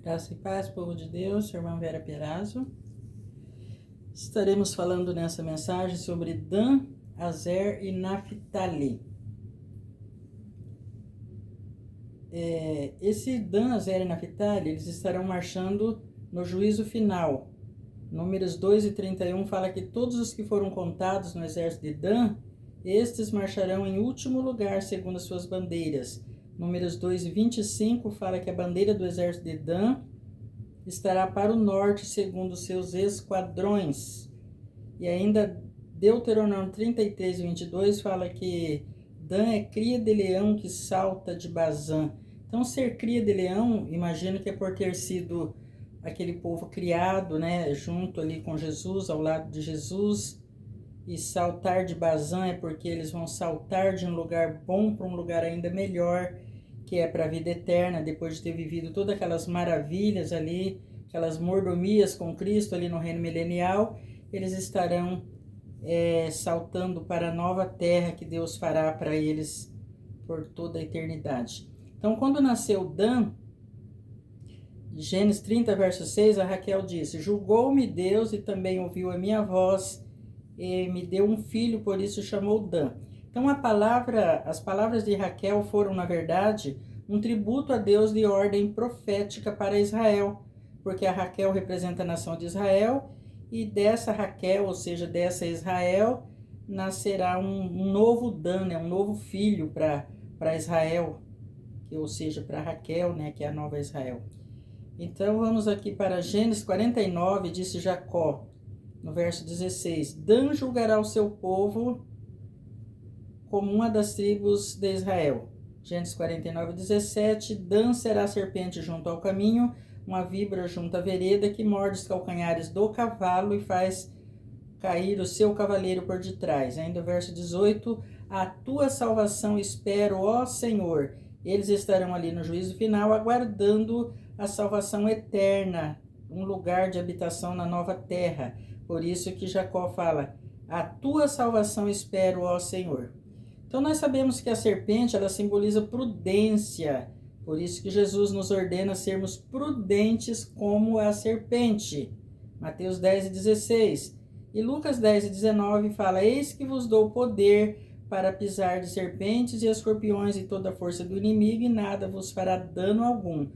Graça e paz, povo de Deus, irmã Vera Perazzo. Estaremos falando nessa mensagem sobre Dan, Azer e Naphtali. Esse Dan, Azer e Naphtali, eles estarão marchando no juízo final. Números 2 e 31 fala que todos os que foram contados no exército de Dan, estes marcharão em último lugar segundo as suas bandeiras. Números 2 e 25 fala que a bandeira do exército de Dan estará para o norte segundo seus esquadrões. E ainda Deuteronômio 33 e 22 fala que Dan é cria de leão que salta de Bazã. Então, ser cria de leão, imagino que é por ter sido aquele povo criado, né, junto ali com Jesus, ao lado de Jesus. E saltar de Bazã é porque eles vão saltar de um lugar bom para um lugar ainda melhor, que é para a vida eterna, depois de ter vivido todas aquelas maravilhas ali, aquelas mordomias com Cristo ali no reino milenial, eles estarão saltando para a nova terra que Deus fará para eles por toda a eternidade. Então, quando nasceu Dan, Gênesis 30, verso 6, a Raquel disse: julgou-me Deus e também ouviu a minha voz e me deu um filho, por isso chamou Dan. Então, as palavras de Raquel foram, na verdade, um tributo a Deus de ordem profética para Israel, porque a Raquel representa a nação de Israel, e dessa Raquel, ou seja, dessa Israel, nascerá um novo Dan, né, um novo filho para Israel, ou seja, para Raquel, né, que é a nova Israel. Então, vamos aqui para Gênesis 49, disse Jacó, no verso 16: Dan julgará o seu povo como uma das tribos de Israel. Gênesis 49, 17: Dan será serpente junto ao caminho, uma víbora junto à vereda, que morde os calcanhares do cavalo e faz cair o seu cavaleiro por detrás. Ainda o verso 18: a tua salvação espero, ó Senhor. Eles estarão ali no juízo final, aguardando a salvação eterna, um lugar de habitação na nova terra. Por isso que Jacó fala: a tua salvação espero, ó Senhor. Então, nós sabemos que a serpente, ela simboliza prudência. Por isso que Jesus nos ordena sermos prudentes como a serpente. Mateus 10 e 16. E Lucas 10 e 19 fala: eis que vos dou poder para pisar de serpentes e escorpiões e toda a força do inimigo, e nada vos fará dano algum.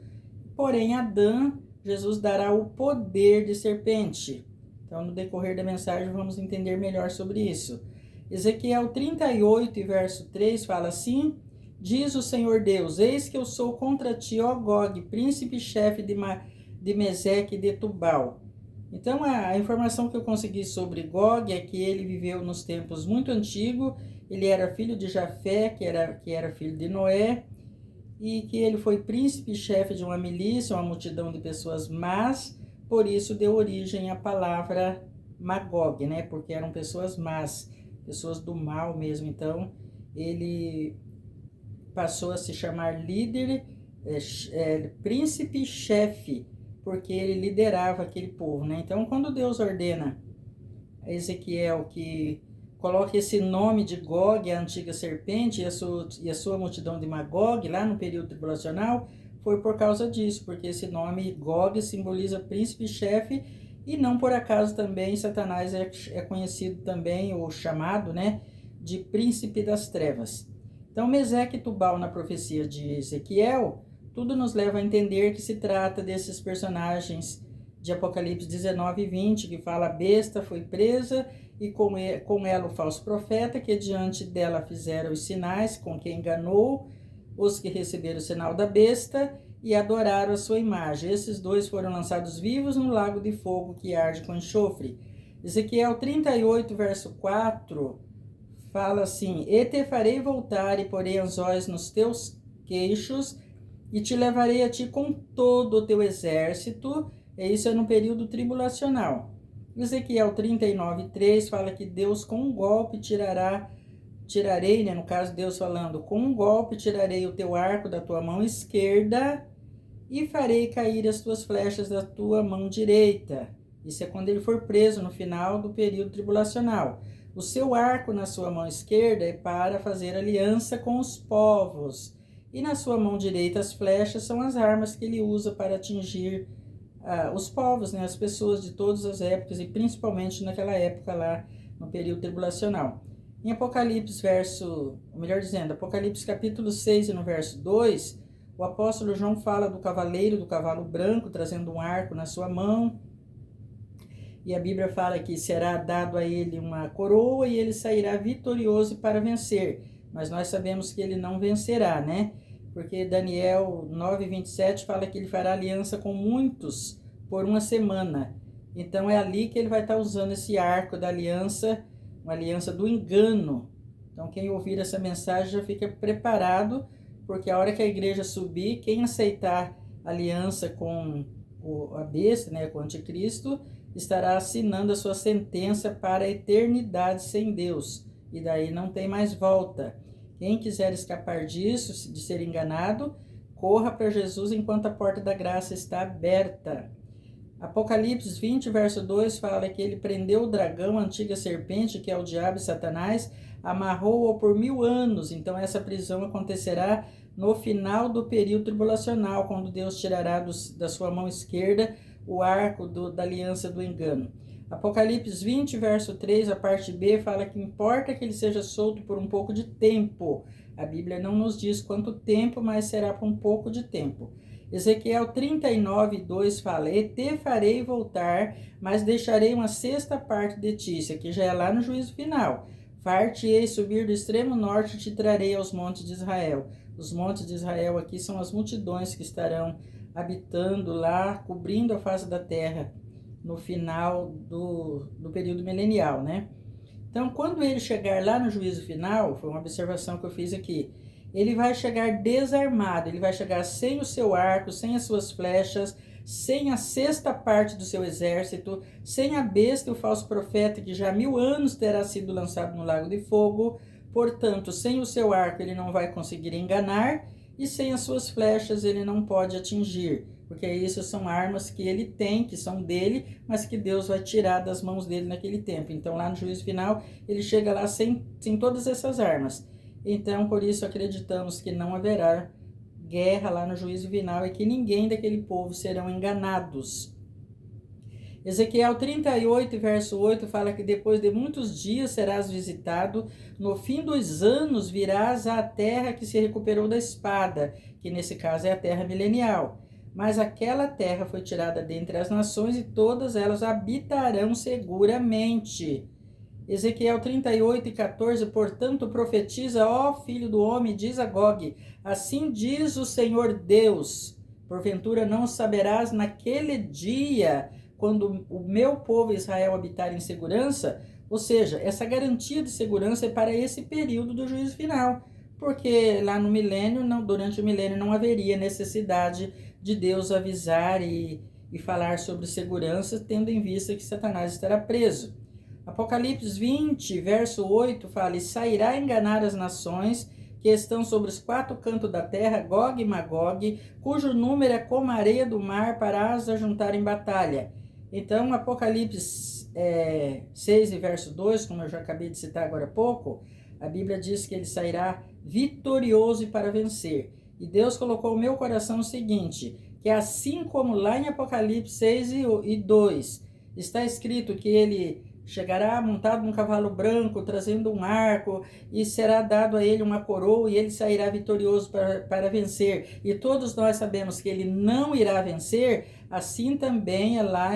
Porém, a Dan, Jesus dará o poder de serpente. Então, no decorrer da mensagem, vamos entender melhor sobre isso. Ezequiel 38, verso 3, fala assim: diz o Senhor Deus: eis que eu sou contra ti, ó Gog, príncipe-chefe de Meseque e de Tubal. Então, a informação que eu consegui sobre Gog é que ele viveu nos tempos muito antigos, ele era filho de Jafé, que era filho de Noé, e que ele foi príncipe-chefe de uma milícia, uma multidão de pessoas más, por isso deu origem à palavra Magog, né? Porque eram pessoas más, pessoas do mal mesmo. Então, ele passou a se chamar líder, príncipe-chefe, porque ele liderava aquele povo, né? Então, quando Deus ordena a Ezequiel que coloque esse nome de Gog, a antiga serpente, e a sua multidão de Magog, lá no período tribulacional, foi por causa disso, porque esse nome Gog simboliza príncipe-chefe, e não por acaso também Satanás é conhecido também, ou chamado, né, de príncipe das trevas. Então, Meseque e Tubal, na profecia de Ezequiel, tudo nos leva a entender que se trata desses personagens de Apocalipse 19 e 20, que fala: a besta foi presa, e com ela o falso profeta, que diante dela fizeram os sinais, com que enganou os que receberam o sinal da besta e adoraram a sua imagem. Esses dois foram lançados vivos no lago de fogo que arde com enxofre. Ezequiel 38, verso 4, fala assim: e te farei voltar, e porei anzóis nos teus queixos, e te levarei a ti com todo o teu exército. E isso é no período tribulacional. Ezequiel 39, 3 fala que Deus com um golpe tirarei, né, no caso Deus falando, com um golpe tirarei o teu arco da tua mão esquerda e farei cair as tuas flechas da tua mão direita. Isso é quando ele for preso no final do período tribulacional. O seu arco na sua mão esquerda é para fazer aliança com os povos, e na sua mão direita as flechas são as armas que ele usa para atingir os povos, né, as pessoas de todas as épocas, e principalmente naquela época lá, no período tribulacional. Em Apocalipse, Apocalipse capítulo 6 e no verso 2, o apóstolo João fala do cavaleiro, do cavalo branco, trazendo um arco na sua mão, e a Bíblia fala que será dado a ele uma coroa e ele sairá vitorioso para vencer, mas nós sabemos que ele não vencerá, né? Porque Daniel 9:27 fala que ele fará aliança com muitos por uma semana. Então é ali que ele vai estar usando esse arco da aliança, uma aliança do engano. Então quem ouvir essa mensagem já fica preparado, porque a hora que a igreja subir, quem aceitar aliança com a besta, né, com o anticristo, estará assinando a sua sentença para a eternidade sem Deus. E daí não tem mais volta. Quem quiser escapar disso, de ser enganado, corra para Jesus enquanto a porta da graça está aberta. Apocalipse 20, verso 2 fala que ele prendeu o dragão, a antiga serpente, que é o diabo e Satanás, amarrou-o por 1000 anos. Então essa prisão acontecerá no final do período tribulacional, quando Deus tirará da sua mão esquerda o arco da aliança do engano. Apocalipse 20, verso 3, a parte B, fala que importa que ele seja solto por um pouco de tempo. A Bíblia não nos diz quanto tempo, mas será por um pouco de tempo. Ezequiel 39, 2 fala: E te farei voltar, mas deixarei uma sexta parte de ti. Isso aqui já é lá no juízo final. Far-te-ei subir do extremo norte e te trarei aos montes de Israel. Os montes de Israel aqui são as multidões que estarão habitando lá, cobrindo a face da terra no final do período milenial, né? Então, quando ele chegar lá no juízo final, foi uma observação que eu fiz aqui, ele vai chegar desarmado, ele vai chegar sem o seu arco, sem as suas flechas, sem a sexta parte do seu exército, sem a besta e o falso profeta, que já há 1000 anos terá sido lançado no lago de fogo. Portanto, sem o seu arco ele não vai conseguir enganar, e sem as suas flechas ele não pode atingir, porque isso são armas que ele tem, que são dele, mas que Deus vai tirar das mãos dele naquele tempo. Então lá no juízo final ele chega lá sem todas essas armas. Então por isso acreditamos que não haverá guerra lá no juízo final e que ninguém daquele povo serão enganados. Ezequiel 38, verso 8, fala que depois de muitos dias serás visitado, no fim dos anos virás à terra que se recuperou da espada, que nesse caso é a terra milenial. Mas aquela terra foi tirada dentre as nações e todas elas habitarão seguramente. Ezequiel 38 e 14, portanto profetiza, ó filho do homem, diz a Gog, assim diz o Senhor Deus, porventura não saberás naquele dia, quando o meu povo Israel habitar em segurança. Ou seja, essa garantia de segurança é para esse período do juízo final, porque lá no milênio, durante o milênio, não haveria necessidade de Deus avisar e falar sobre segurança, tendo em vista que Satanás estará preso. Apocalipse 20, verso 8, fala: E sairá enganar as nações que estão sobre os 4 cantos da terra, Gog e Magog, cujo número é como a areia do mar, para as ajuntar em batalha. Então, Apocalipse 6 e verso 2, como eu já acabei de citar agora há pouco, a Bíblia diz que ele sairá vitorioso e para vencer. E Deus colocou no meu coração o seguinte, que assim como lá em Apocalipse 6 e 2, está escrito que ele chegará montado num cavalo branco, trazendo um arco, e será dado a ele uma coroa, e ele sairá vitorioso para vencer. E todos nós sabemos que ele não irá vencer. Assim também é lá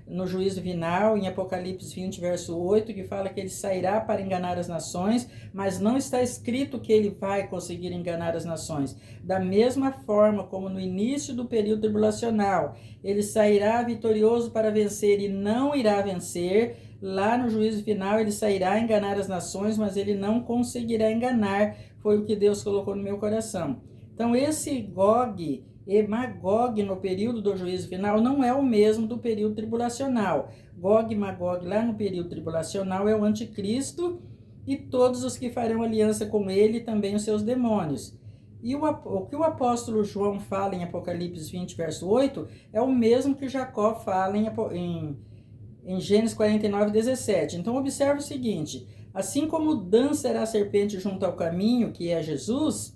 no juízo final, em Apocalipse 20, verso 8, que fala que ele sairá para enganar as nações, mas não está escrito que ele vai conseguir enganar as nações. Da mesma forma como no início do período tribulacional, ele sairá vitorioso para vencer e não irá vencer, lá no juízo final ele sairá enganar as nações, mas ele não conseguirá enganar. Foi o que Deus colocou no meu coração. Então esse Gog e Magog no período do juízo final não é o mesmo do período tribulacional. Gog e Magog lá no período tribulacional é o anticristo e todos os que farão aliança com ele, também os seus demônios. E o que o apóstolo João fala em Apocalipse 20, verso 8, é o mesmo que Jacó fala em Gênesis 49, 17. Então observe o seguinte: assim como Dan será a serpente junto ao caminho, que é Jesus,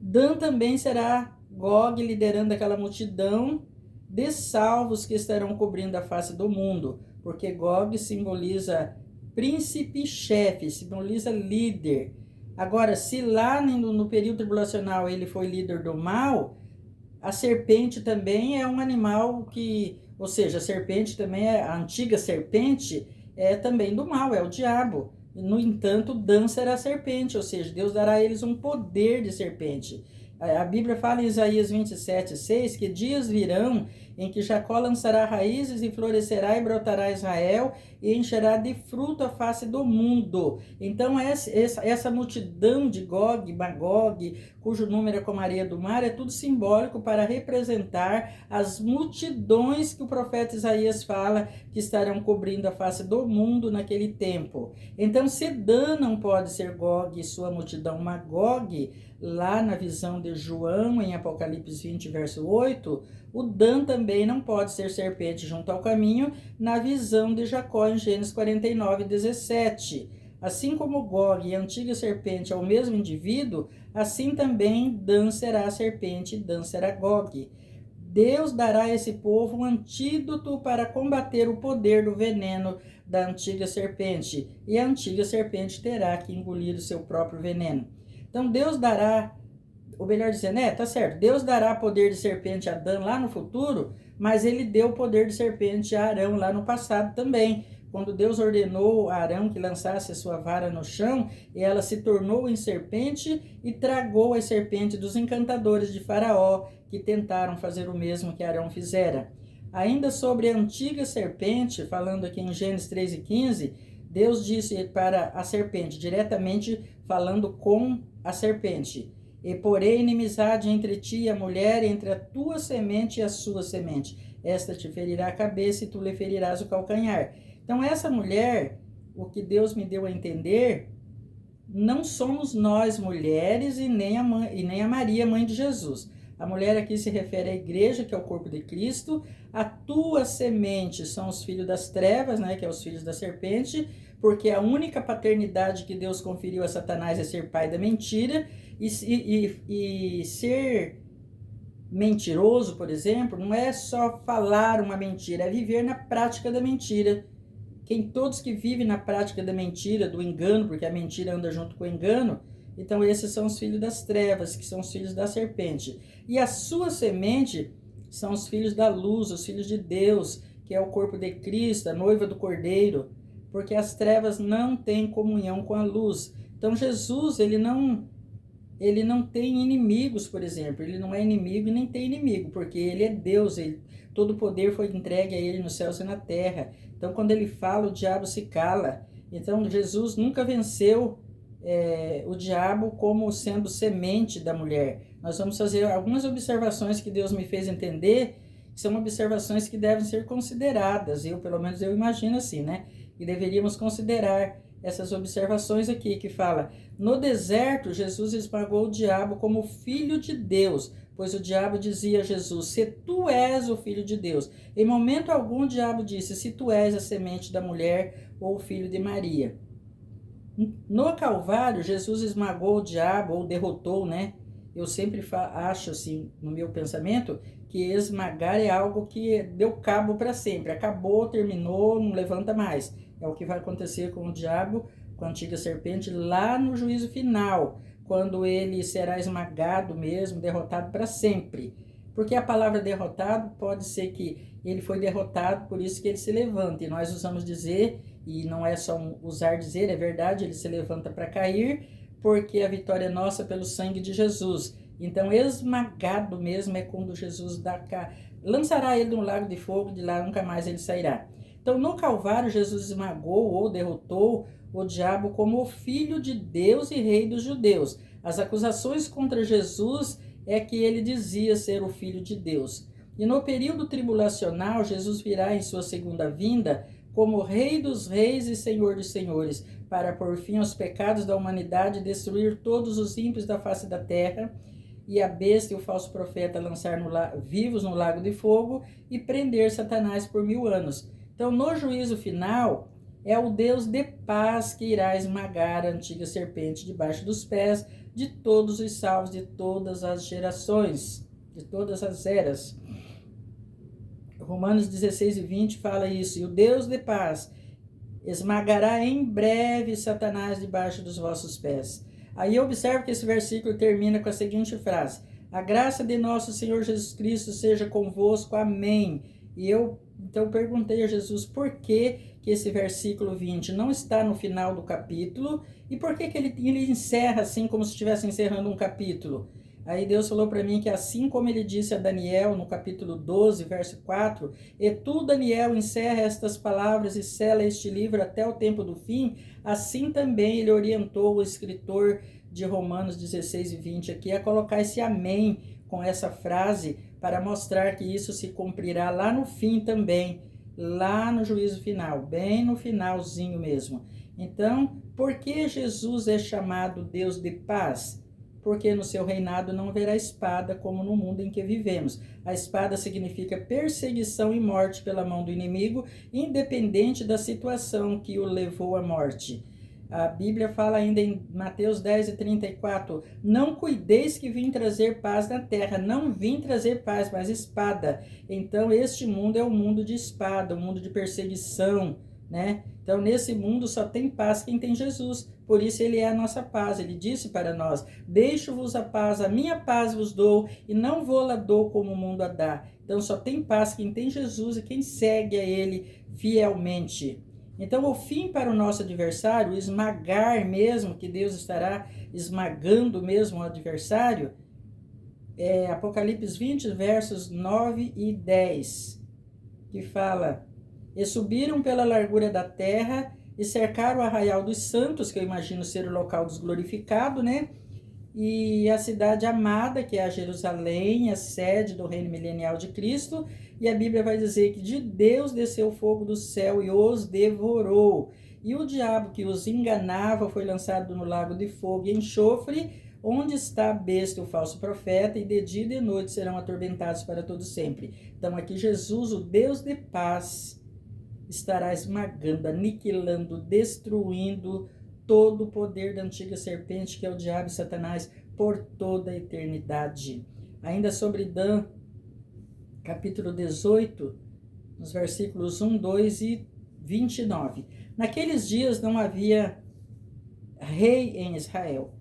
Dan também será Gog liderando aquela multidão de salvos que estarão cobrindo a face do mundo, porque Gog simboliza príncipe-chefe, simboliza líder. Agora, se lá no período tribulacional ele foi líder do mal, a serpente também é um animal que, ou seja, a serpente também é, a antiga serpente é também do mal, é o diabo. No entanto, Dan será a serpente, ou seja, Deus dará a eles um poder de serpente. A Bíblia fala em Isaías 27:6 que dias virão em que Jacó lançará raízes e florescerá e brotará Israel e encherá de fruto a face do mundo. Então essa multidão de Gog, Magog, cujo número é como a areia do mar, é tudo simbólico para representar as multidões que o profeta Isaías fala que estarão cobrindo a face do mundo naquele tempo. Então, se Dan não pode ser Gog e sua multidão Magog, lá na visão de João, em Apocalipse 20, verso 8, o Dan também não pode ser serpente junto ao caminho, na visão de Jacó, em Gênesis 49, 17. Assim como Gog e a antiga serpente é o mesmo indivíduo, assim também Dan será serpente e Dan será Gog. Deus dará a esse povo um antídoto para combater o poder do veneno da antiga serpente, e a antiga serpente terá que engolir o seu próprio veneno. Então Deus dará, ou melhor dizendo, tá certo, Deus dará poder de serpente a Adão lá no futuro, mas ele deu poder de serpente a Arão lá no passado também. Quando Deus ordenou a Arão que lançasse a sua vara no chão, ela se tornou em serpente e tragou as serpentes dos encantadores de Faraó, que tentaram fazer o mesmo que Arão fizera. Ainda sobre a antiga serpente, falando aqui em Gênesis 3:15, Deus disse para a serpente, diretamente falando com a serpente: e porém inimizade entre ti e a mulher, entre a tua semente e a sua semente. Esta te ferirá a cabeça e tu lhe ferirás o calcanhar. Então essa mulher, o que Deus me deu a entender, não somos nós mulheres e nem a Maria, mãe de Jesus. A mulher aqui se refere à igreja, que é o corpo de Cristo. A tua semente são os filhos das trevas, né, que é os filhos da serpente, porque a única paternidade que Deus conferiu a Satanás é ser pai da mentira. E ser mentiroso, por exemplo, não é só falar uma mentira, é viver na prática da mentira. Todos que vivem na prática da mentira, do engano, porque a mentira anda junto com o engano, então esses são os filhos das trevas, que são os filhos da serpente. E a sua semente são os filhos da luz, os filhos de Deus, que é o corpo de Cristo, a noiva do Cordeiro, porque as trevas não têm comunhão com a luz. Então Jesus, ele não tem inimigos, por exemplo. Ele não é inimigo e nem tem inimigo, porque ele é Deus. Todo o poder foi entregue a ele nos céus e na terra. Então, quando ele fala, o diabo se cala. Então, Jesus nunca venceu o diabo como sendo semente da mulher. Nós vamos fazer algumas observações que Deus me fez entender, que são observações que devem ser consideradas. Pelo menos eu imagino assim, né? E deveríamos considerar essas observações aqui, que fala: no deserto, Jesus esmagou o diabo como filho de Deus, pois o diabo dizia a Jesus: se tu és o filho de Deus. Em momento algum o diabo disse: se tu és a semente da mulher ou o filho de Maria. No Calvário, Jesus esmagou o diabo, ou derrotou, né? Eu sempre acho assim, no meu pensamento, que esmagar é algo que deu cabo para sempre. Acabou, terminou, não levanta mais. É o que vai acontecer com o diabo, com a antiga serpente, lá no juízo final, quando ele será esmagado mesmo, derrotado para sempre. Porque a palavra derrotado pode ser que ele foi derrotado, por isso que ele se levanta. E nós usamos dizer, e não é só usar dizer, é verdade, ele se levanta para cair, porque a vitória é nossa pelo sangue de Jesus. Então, esmagado mesmo é quando Jesus lançará ele no lago de fogo, de lá nunca mais ele sairá. Então, no Calvário, Jesus esmagou ou derrotou o diabo como o Filho de Deus e Rei dos judeus. As acusações contra Jesus é que ele dizia ser o Filho de Deus. E no período tribulacional, Jesus virá em sua segunda vinda como Rei dos reis e Senhor dos senhores, para pôr fim aos pecados da humanidade, destruir todos os ímpios da face da terra, e a besta e o falso profeta lançar vivos no lago de fogo e prender Satanás por 1000 anos. Então, no juízo final, é o Deus de paz que irá esmagar a antiga serpente debaixo dos pés de todos os salvos, de todas as gerações, de todas as eras. Romanos 16:20 fala isso. E o Deus de paz esmagará em breve Satanás debaixo dos vossos pés. Aí observe que esse versículo termina com a seguinte frase: a graça de nosso Senhor Jesus Cristo seja convosco. Amém. E eu então perguntei a Jesus por que esse versículo 20 não está no final do capítulo e por que ele encerra assim como se estivesse encerrando um capítulo. Aí Deus falou para mim que assim como ele disse a Daniel no capítulo 12, verso 4, e tu, Daniel, encerra estas palavras e sela este livro até o tempo do fim, assim também ele orientou o escritor de Romanos 16:20 aqui a colocar esse amém com essa frase para mostrar que isso se cumprirá lá no fim também, lá no juízo final, bem no finalzinho mesmo. Então, por que Jesus é chamado Deus de paz? Porque no seu reinado não haverá espada como no mundo em que vivemos. A espada significa perseguição e morte pela mão do inimigo, independente da situação que o levou à morte. A Bíblia fala ainda em Mateus 10:34, não cuideis que vim trazer paz na terra, não vim trazer paz, mas espada. Então este mundo é um mundo de espada, um mundo de perseguição, né? Então nesse mundo só tem paz quem tem Jesus, por isso ele é a nossa paz. Ele disse para nós, deixo-vos a paz, a minha paz vos dou, e não vou-la dou como o mundo a dá. Então só tem paz quem tem Jesus e quem segue a ele fielmente. Então, o fim para o nosso adversário, esmagar mesmo, que Deus estará esmagando mesmo o adversário, é Apocalipse 20, versos 9 e 10, que fala, e subiram pela largura da terra e cercaram o arraial dos santos, que eu imagino ser o local dos glorificados, né? E a cidade amada, que é a Jerusalém, a sede do reino milenial de Cristo, e a Bíblia vai dizer que de Deus desceu o fogo do céu e os devorou. E o diabo que os enganava foi lançado no lago de fogo e enxofre, onde está a besta, o falso profeta, e de dia e de noite serão atormentados para todo sempre. Então aqui Jesus, o Deus de paz, estará esmagando, aniquilando, destruindo todo o poder da antiga serpente, que é o diabo e Satanás, por toda a eternidade. Ainda sobre Dan, capítulo 18, nos versículos 1, 2 e 29. Naqueles dias não havia rei em Israel.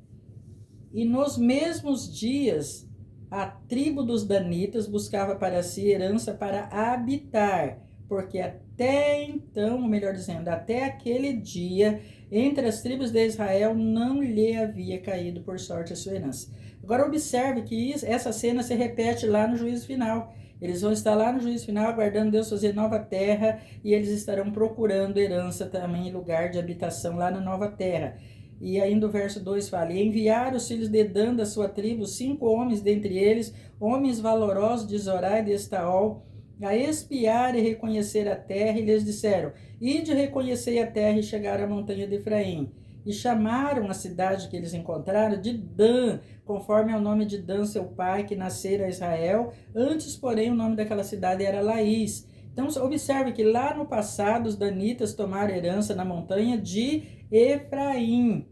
E nos mesmos dias, a tribo dos danitas buscava para si herança para habitar, porque até então, ou melhor dizendo, até aquele dia, entre as tribos de Israel não lhe havia caído por sorte a sua herança. Agora observe que essa cena se repete lá no juízo final. Eles vão estar lá no juízo final aguardando Deus fazer nova terra, e eles estarão procurando herança também, lugar de habitação lá na nova terra. E ainda o verso 2 fala, e enviaram os filhos de Dan da sua tribo, 5 homens dentre eles, homens valorosos de Zorá e de Estaol, a espiar e reconhecer a terra, e lhes disseram, ide reconhecer a terra, e chegaram à montanha de Efraim. E chamaram a cidade que eles encontraram de Dan, conforme ao nome de Dan, seu pai, que nascera a Israel. Antes, porém, o nome daquela cidade era Laís. Então, observe que lá no passado, os danitas tomaram herança na montanha de Efraim.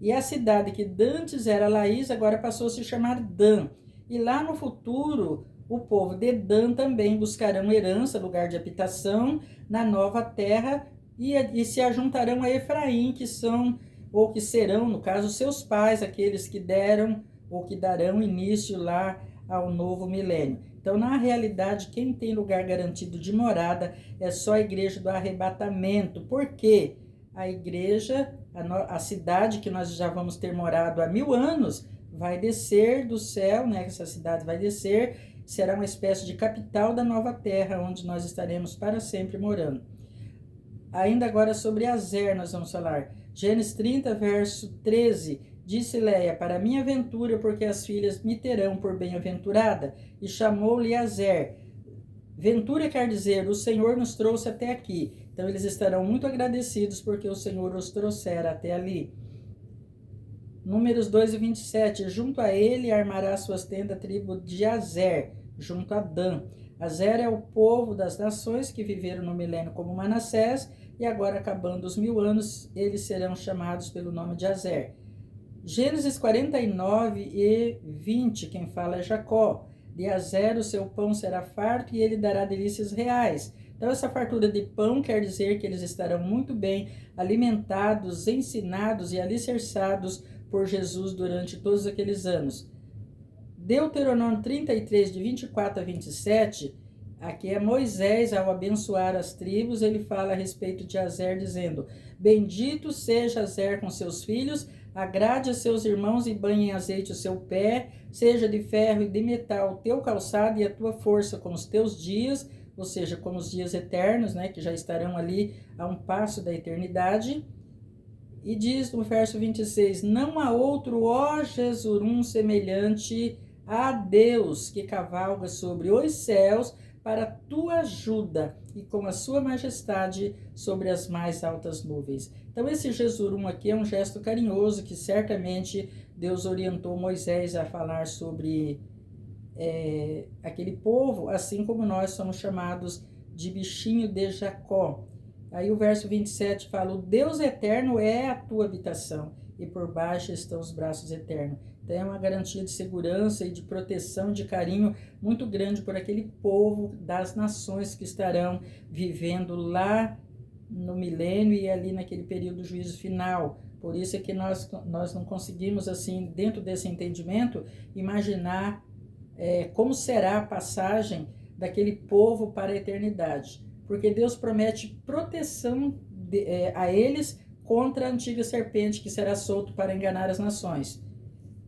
E a cidade que dantes era Laís, agora passou a se chamar Dan. E lá no futuro, o povo de Dan também buscarão herança, lugar de habitação, na nova terra, e se ajuntarão a Efraim, que são, ou que serão, no caso, seus pais, aqueles que deram, ou que darão início lá ao novo milênio. Então, na realidade, quem tem lugar garantido de morada é só a igreja do arrebatamento. Por quê? A igreja, a cidade que nós já vamos ter morado há 1000 anos, vai descer do céu, né? Essa cidade vai descer, será uma espécie de capital da nova terra, onde nós estaremos para sempre morando. Ainda agora sobre Azer nós vamos falar. Gênesis 30, verso 13. Disse Leia, para minha ventura, porque as filhas me terão por bem-aventurada, e chamou-lhe Azer. Ventura quer dizer, o Senhor nos trouxe até aqui. Então eles estarão muito agradecidos porque o Senhor os trouxera até ali. Números 2 e 27. Junto a ele armará suas tendas a tribo de Azer, junto a Dan. Azer é o povo das nações que viveram no milênio como Manassés, e agora, acabando os 1000 anos, eles serão chamados pelo nome de Azer. Gênesis 49:20, quem fala é Jacó. De a zero o seu pão será farto e ele dará delícias reais. Então, essa fartura de pão quer dizer que eles estarão muito bem alimentados, ensinados e alicerçados por Jesus durante todos aqueles anos. Deuteronômio 33, de 24 a 27, aqui é Moisés, ao abençoar as tribos, ele fala a respeito de Azer, dizendo: bendito seja Azer com seus filhos, agrade a seus irmãos e banhe em azeite o seu pé, seja de ferro e de metal o teu calçado e a tua força com os teus dias, ou seja, como os dias eternos, né, que já estarão ali a um passo da eternidade. E diz no verso 26, não há outro, ó Jesurum, semelhante a Deus, que cavalga sobre os céus para tua ajuda e com a sua majestade sobre as mais altas nuvens. Então esse Jesurum aqui é um gesto carinhoso que certamente Deus orientou Moisés a falar sobre aquele povo, assim como nós somos chamados de bichinho de Jacó. Aí o verso 27 fala: o Deus eterno é a tua habitação e por baixo estão os braços eternos. Então é uma garantia de segurança e de proteção, de carinho muito grande por aquele povo das nações que estarão vivendo lá no milênio e ali naquele período do juízo final. Por isso é que nós não conseguimos, assim, dentro desse entendimento, imaginar como será a passagem daquele povo para a eternidade. Porque Deus promete proteção a eles contra a antiga serpente que será solto para enganar as nações.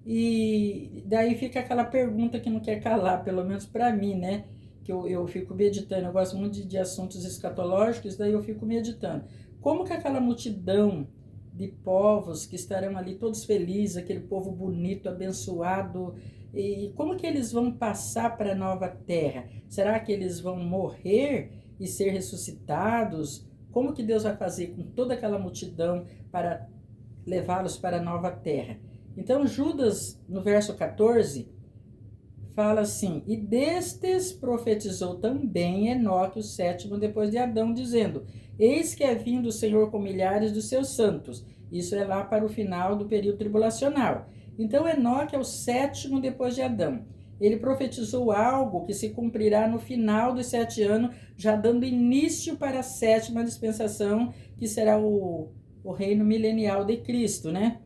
E daí fica aquela pergunta que não quer calar, pelo menos para mim, né? Que eu fico meditando, eu gosto muito de assuntos escatológicos, daí eu fico meditando. Como que aquela multidão de povos que estarão ali todos felizes, aquele povo bonito, abençoado, e como que eles vão passar para a nova terra? Será que eles vão morrer e ser ressuscitados? Como que Deus vai fazer com toda aquela multidão para levá-los para a nova terra? Então Judas, no verso 14, fala assim: e destes profetizou também Enoque, o sétimo depois de Adão, dizendo: eis que é vindo o Senhor com milhares dos seus santos. Isso é lá para o final do período tribulacional. Então Enoque é o sétimo depois de Adão. Ele profetizou algo que se cumprirá no final dos 7 anos, já dando início para a 7ª dispensação, que será o reino milenial de Cristo, né?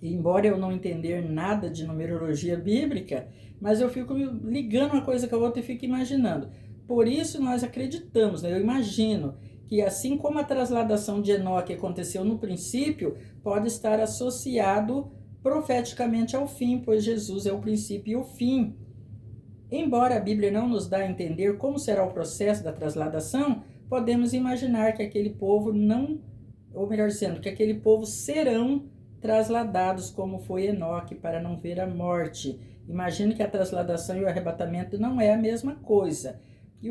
E embora eu não entender nada de numerologia bíblica, mas eu fico ligando uma coisa com a outra e fico imaginando. Por isso nós acreditamos, né? Eu imagino que assim como a trasladação de Enoque aconteceu no princípio, pode estar associado profeticamente ao fim, pois Jesus é o princípio e o fim. Embora a Bíblia não nos dá a entender como será o processo da trasladação, podemos imaginar que aquele povo não, ou melhor dizendo, que aquele povo serão trasladados como foi Enoque para não ver a morte. Imagino que a trasladação e o arrebatamento não é a mesma coisa. E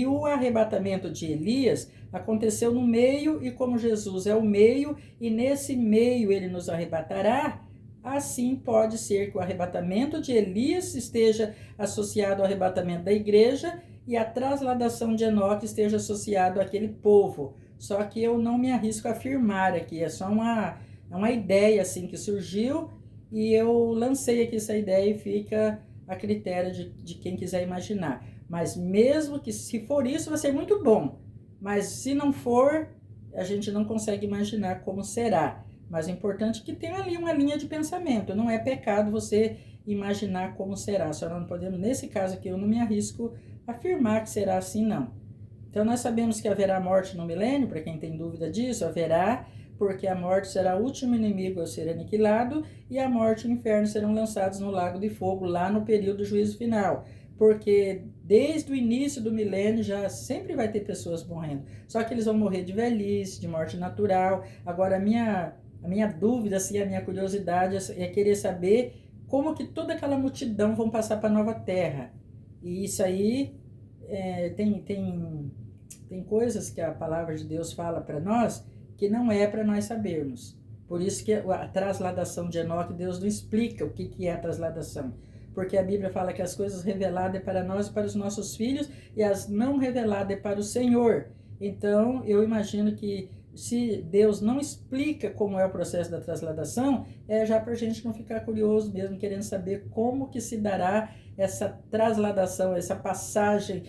o arrebatamento de Elias aconteceu no meio, e como Jesus é o meio, e nesse meio ele nos arrebatará, assim pode ser que o arrebatamento de Elias esteja associado ao arrebatamento da igreja e a trasladação de Enoque esteja associado àquele povo. Só que eu não me arrisco a afirmar aqui, é só uma ideia assim que surgiu e eu lancei aqui essa ideia e fica a critério de quem quiser imaginar. Mas mesmo que se for isso, vai ser muito bom. Mas se não for, a gente não consegue imaginar como será. Mas é importante que tenha ali uma linha de pensamento. Não é pecado você imaginar como será. Só não podemos, nesse caso aqui, eu não me arrisco a afirmar que será assim, não. Então nós sabemos que haverá morte no milênio, para quem tem dúvida disso, haverá, porque a morte será o último inimigo a ser aniquilado e a morte e o inferno serão lançados no lago de fogo lá no período do juízo final. Porque desde o início do milênio já sempre vai ter pessoas morrendo. Só que eles vão morrer de velhice, de morte natural. Agora a minha dúvida, assim, a minha curiosidade é querer saber como que toda aquela multidão vão passar para a nova terra. E isso aí tem coisas que a palavra de Deus fala para nós que não é para nós sabermos. Por isso que a trasladação de Enoque, Deus não explica o que é a trasladação. Porque a Bíblia fala que as coisas reveladas é para nós e para os nossos filhos, e as não reveladas é para o Senhor. Então, eu imagino que se Deus não explica como é o processo da transladação, é já para a gente não ficar curioso mesmo, querendo saber como que se dará essa transladação, essa passagem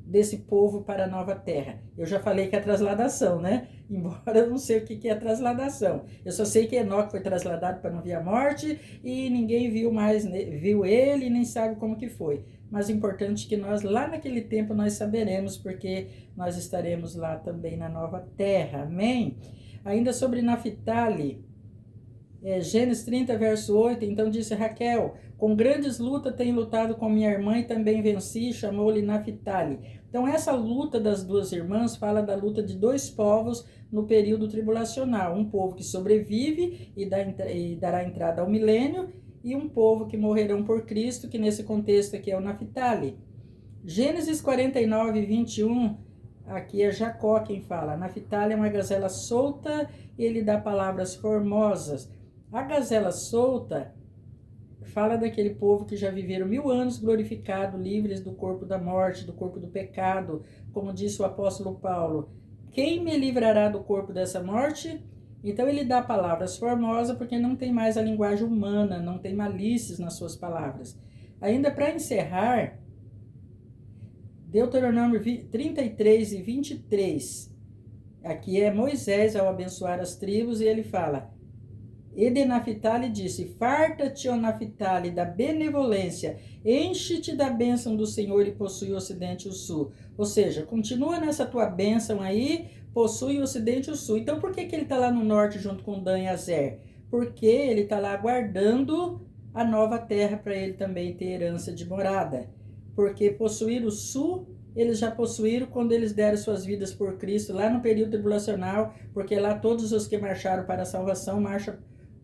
desse povo para a nova terra. Eu já falei que é a transladação, né? Embora eu não sei o que é a transladação. Eu só sei que Enoque foi trasladado para não ver a morte e ninguém viu mais, viu ele e nem sabe como que foi. Mas o importante é que nós, lá naquele tempo, nós saberemos, porque nós estaremos lá também na nova terra. Amém? Ainda sobre Naphtali, Gênesis 30, verso 8, então disse Raquel, com grandes lutas tenho lutado com minha irmã e também venci, chamou-lhe Naphtali. Então essa luta das duas irmãs fala da luta de dois povos no período tribulacional, um povo que sobrevive e dará entrada ao milênio, e um povo que morrerão por Cristo, que nesse contexto aqui é o Naphtali. Gênesis 49, 21, aqui é Jacó quem fala. Naphtali é uma gazela solta e ele dá palavras formosas. A gazela solta fala daquele povo que já viveram 1000 anos glorificado, livres do corpo da morte, do corpo do pecado, como disse o apóstolo Paulo. Quem me livrará do corpo dessa morte? Então ele dá palavras formosas porque não tem mais a linguagem humana, não tem malícias nas suas palavras. Ainda para encerrar, Deuteronômio 33 e 23, aqui é Moisés ao abençoar as tribos e ele fala: e de Naphtali disse, farta-te, ó Naphtali, da benevolência, enche-te da bênção do Senhor e possui o ocidente e o sul. Ou seja, continua nessa tua bênção aí, possui o ocidente e o sul. Então por que ele está lá no norte junto com Dan e Azer? Porque ele está lá aguardando a nova terra para ele também ter herança de morada. Porque possuir o sul, eles já possuíram quando eles deram suas vidas por Cristo, lá no período tribulacional, porque lá todos os que marcharam para a salvação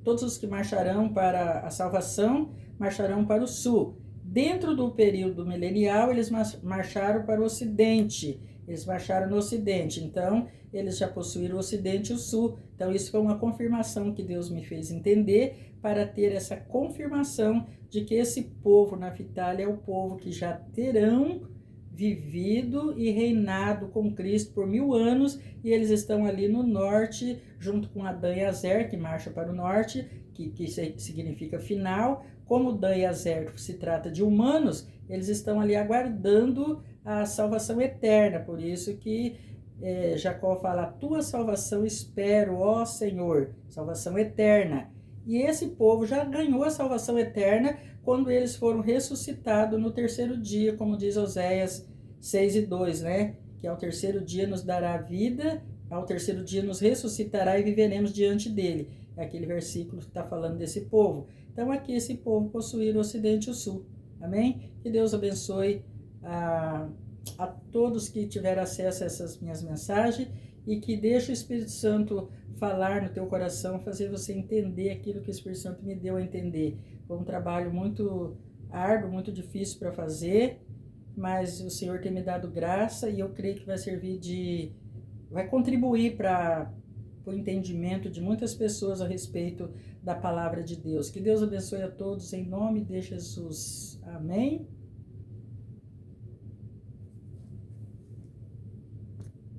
todos os que marcharão para a salvação marcharão para o sul. Dentro do período milenial, eles marcharam para o ocidente. Eles marcharam no ocidente. Então, eles já possuíram o ocidente e o sul. Então, isso foi uma confirmação que Deus me fez entender para ter essa confirmação de que esse povo Naphtali é o povo que já terão vivido e reinado com Cristo por 1000 anos, e eles estão ali no norte, junto com Dan e Azer, que marcha para o norte, que significa final. Como Dan e Azer se trata de humanos, eles estão ali aguardando a salvação eterna, por isso que Jacó fala, a tua salvação espero, ó Senhor, salvação eterna. E esse povo já ganhou a salvação eterna quando eles foram ressuscitados no terceiro dia, como diz Oséias 6 e 2, né? Que ao terceiro dia nos dará vida, ao terceiro dia nos ressuscitará e viveremos diante dele. É aquele versículo que está falando desse povo. Então aqui esse povo possuir o ocidente e o sul. Amém? Que Deus abençoe a todos que tiveram acesso a essas minhas mensagens e que deixe o Espírito Santo falar no teu coração, fazer você entender aquilo que o Espírito Santo me deu a entender. Foi um trabalho muito árduo, muito difícil para fazer, mas o Senhor tem me dado graça e eu creio que vai contribuir para o entendimento de muitas pessoas a respeito da palavra de Deus. Que Deus abençoe a todos em nome de Jesus. Amém?